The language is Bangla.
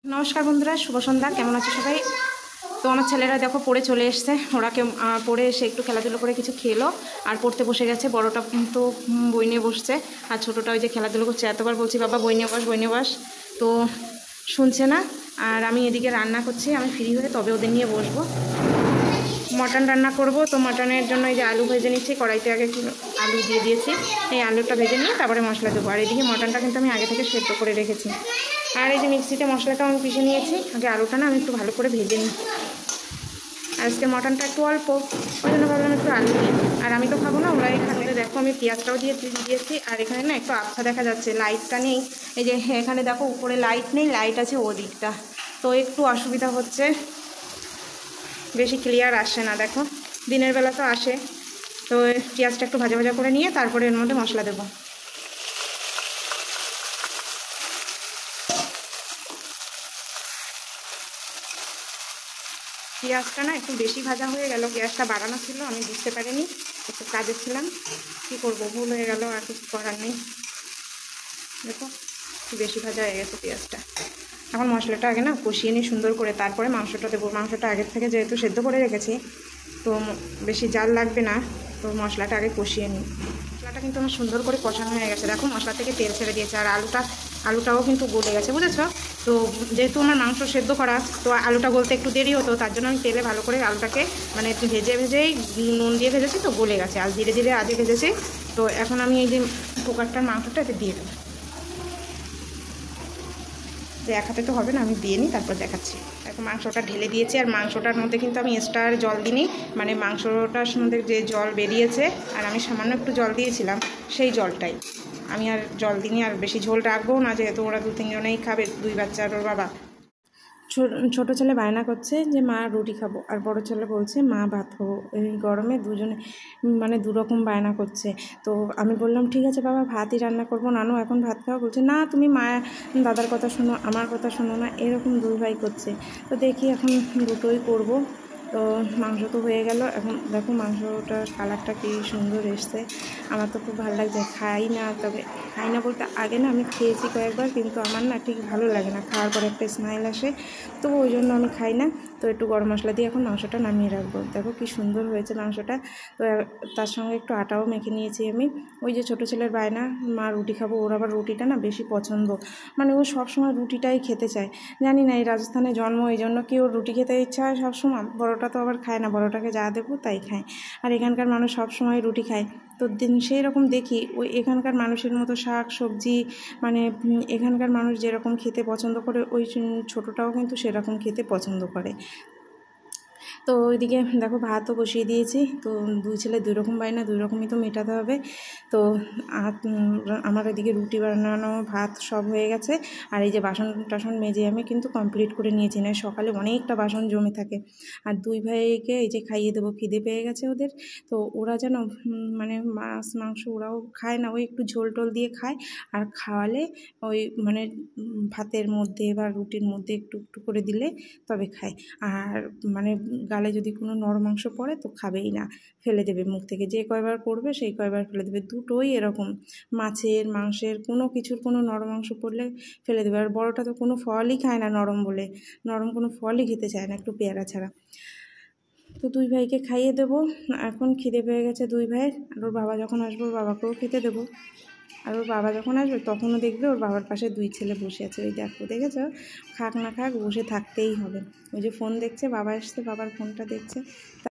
नमस्कार बंधुरा शुभ सन्ध्या केमन आछो सबाई। तो आमार छेलेरा देखो पड़े चले एसेছে ওরা के पड़े एसे एकटू खेलाधुलो करे किछु खेलो और पढ़ते बसे गेছে। बड़ोटा तो বই নিয়ে বসছে আর ছোটটা ওই যে খেলাধুলো করছে। এতবার বলছি বাবা বই নিয়ে বস তো শুনছে না। আর আমি এদিকে রান্না করছি, আমি ফ্রি হয়ে তবে ওদের নিয়ে বসবো। मटन रान्ना करब तो मटनेर जन्य এই যে आलू भेजे নিচ্ছি কড়াইতে। आगे आलू দিয়ে দিয়েছি, এই आलूटा भेजे নিয়ে তারপরে মশলা দেবো। আর এদিকে মটনটা কিন্তু আমি আগে থেকে সেদ্ধ করে রেখেছি। আর এই যে মিক্সিতে মশলাটা আমি পিষে নিয়েছি। আগে আলুটা না আমি একটু ভালো করে ভেজে নিই। আজকে মটনটা একটু অল্প, ওই জন্য ভাবলাম একটু আলু দিই। আর আমি তো খাবো না, ওরাই খাবে। দেখো আমি পেঁয়াজটাও দিয়েছি। আর এখানে না একটু আবছা দেখা যাচ্ছে, লাইটটা নেই। এই যে এখানে দেখো উপরে লাইট নেই, লাইট আছে ওদিকটা, তো একটু অসুবিধা হচ্ছে, বেশি ক্লিয়ার আসে না। দেখো দিনের বেলা তো আসে। তো পেঁয়াজটা একটু ভাজা ভাজা করে নিয়ে তারপরে এর মধ্যে মশলা দেবো। পেঁয়াজটা না একটু বেশি ভাজা হয়ে গেল, গ্যাসটা বাড়ানো ছিল, আমি বুঝতে পারিনি, একটু কাজে ছিলাম। কী করবো, ভুল হয়ে গেল, আর কিছু করার নেই। দেখো একটু বেশি ভাজা হয়ে গেছে পেঁয়াজটা। এখন মশলাটা আগে না কষিয়ে নিই সুন্দর করে, তারপরে মাংসটা দেবো। মাংসটা আগের থেকে যেহেতু সেদ্ধ করে রেখেছি তো বেশি জাল লাগবে না, তো মশলাটা আগে কষিয়ে নিই। মশলাটা কিন্তু আমার সুন্দর করে কষানো হয়ে গেছে। দেখো মশলা থেকে তেল ছেড়ে দিয়েছে। আর আলুটাও কিন্তু গলে গেছে, বুঝেছো? তো যেহেতু আমার মাংস সেদ্ধ করা, তো আলুটা গলতে একটু দেরি হতো, তার জন্য আমি তেলে ভালো করে আলুটাকে মানে একটু ভেজেই নুন দিয়ে ভেজেছি, তো গলে গেছে। আর ধীরে ধীরে আজে ভেজেছি। তো এখন আমি এই যে কুকারটার মাংসটা এতে দিয়ে দেবো। এক হাতে তো হবে না, আমি দিয়ে নিই তারপর দেখাচ্ছি। এখন মাংসটা ঢেলে দিয়েছি। আর মাংসটার মধ্যে কিন্তু আমি এক্সট্রা জল দিইনি, মানে মাংসটার মধ্যে যে জল বেরিয়েছে আর আমি সামান্য একটু জল দিয়েছিলাম সেই জলটাই আমি আর জল দিইনি। আর বেশি ঝোল রাখবো না, যেহেতু ওরা 2-3 জনেই খাবে, 2 বাচ্চা আর ওর বাবা। ছোটো ছেলে বায়না করছে যে মা রুটি খাবো, আর বড় ছেলে বলছে মা ভাত খাবো। এই গরমে দুজনে মানে দুরকম বায়না করছে। তো আমি বললাম ঠিক আছে বাবা ভাতই রান্না করবো, নানু এখন ভাত খাওয়া। বলছে না তুমি মা দাদার কথা শোনো, আমার কথা শোনো না, এরকম দুই ভাই করছে। তো দেখি এখন দুটোই করবো। তো মাংস তো হয়ে গেল। এখন দেখো মাংসটার কালারটা কি সুন্দর এসছে, আমার তো খুব ভালো লাগছে। খাই না বলতে আগে না আমি খেয়েছি কয়েকবার, কিন্তু আমার না ঠিক ভালো লাগে না, খাওয়ার পরে একটা স্মেল আসে, তো ওই জন্য আমি খাই না। তো একটু গরম মশলা দিয়ে এখন মাংসটা নামিয়ে রাখবো। দেখো কি সুন্দর হয়েছে মাংসটা। তো তার সঙ্গে একটু আটাও মেখে নিয়েছি আমি। ওই যে ছোটো ছেলের বায়না মা রুটি খাবো, ওর আবার রুটিটা না বেশি পছন্দ, মানে ও সবসময় রুটিটাই খেতে চায়। জানি না এই রাজস্থানে জন্ম, এই জন্য কি ওর রুটি খেতে ইচ্ছা হয় সবসময়। বড়োটা তো আবার খায় না, বড়োটাকে যা দেবো তাই খায়। আর এখানকার মানুষ সবসময় রুটি খায়, তো সেই রকম দেখি ওই এখানকার মানুষের মতো শাক সবজি, মানে এখানকার মানুষ যেরকম খেতে পছন্দ করে ওই ছোটোটাও কিন্তু সেরকম খেতে পছন্দ করে। তো ওইদিকে দেখো ভাতও বসিয়ে দিয়েছি। তো দুই ছেলে দুই রকম বায়না, দুই রকমই তো মেটাতে হবে। তো আমার ওইদিকে রুটি বানানো ভাত সব হয়ে গেছে। আর এই যে বাসন টাসন মেজে আমি কিন্তু কমপ্লিট করে নিয়েছি, না সকালে অনেকটা বাসন জমে থাকে। আর দুই ভাইকে এই যে খাইয়ে দেবো, খিদে পেয়ে গেছে ওদের। তো ওরা যেন মানে মাছ মাংস ওরাও খায় না, ওই একটু ঝোল টোল দিয়ে খায়। আর খাওয়ালে ওই মানে ভাতের মধ্যে বা রুটির মধ্যে একটু একটু করে দিলে তবে খায়। আর মানে গালে যদি কোনো নরম মাংস পড়ে তো খাবেই না, ফেলে দেবে মুখ থেকে। যে কয়বার পড়বে সেই কয়বার ফেলে দেবে। দুটোই এরকম, মাছের মাংসের কোনো কিছুর কোনো নরম মাংস পড়লে ফেলে দেবে। আর বড়োটা তো কোনো ফলই খায় না নরম বলে, নরম কোনো ফলই খেতে চায় না একটু পেয়ারা ছাড়া। তো দুই ভাইকে খাইয়ে দেবো। এখন খিদে পেয়ে গেছে দুই ভাইয়ের। আর ওর বাবা যখন আসবে ওর বাবাকেও খেতে দেবো। আর ওর বাবা যখন আসবে তখনও দেখবে ওর বাবার পাশে দুই ছেলে বসে আছে। ওই দেখেছো, খাক না খাক বসে থাকতেই হবে। ওই যে ফোন দেখছে, বাবা এসছে, বাবার ফোনটা দেখছে।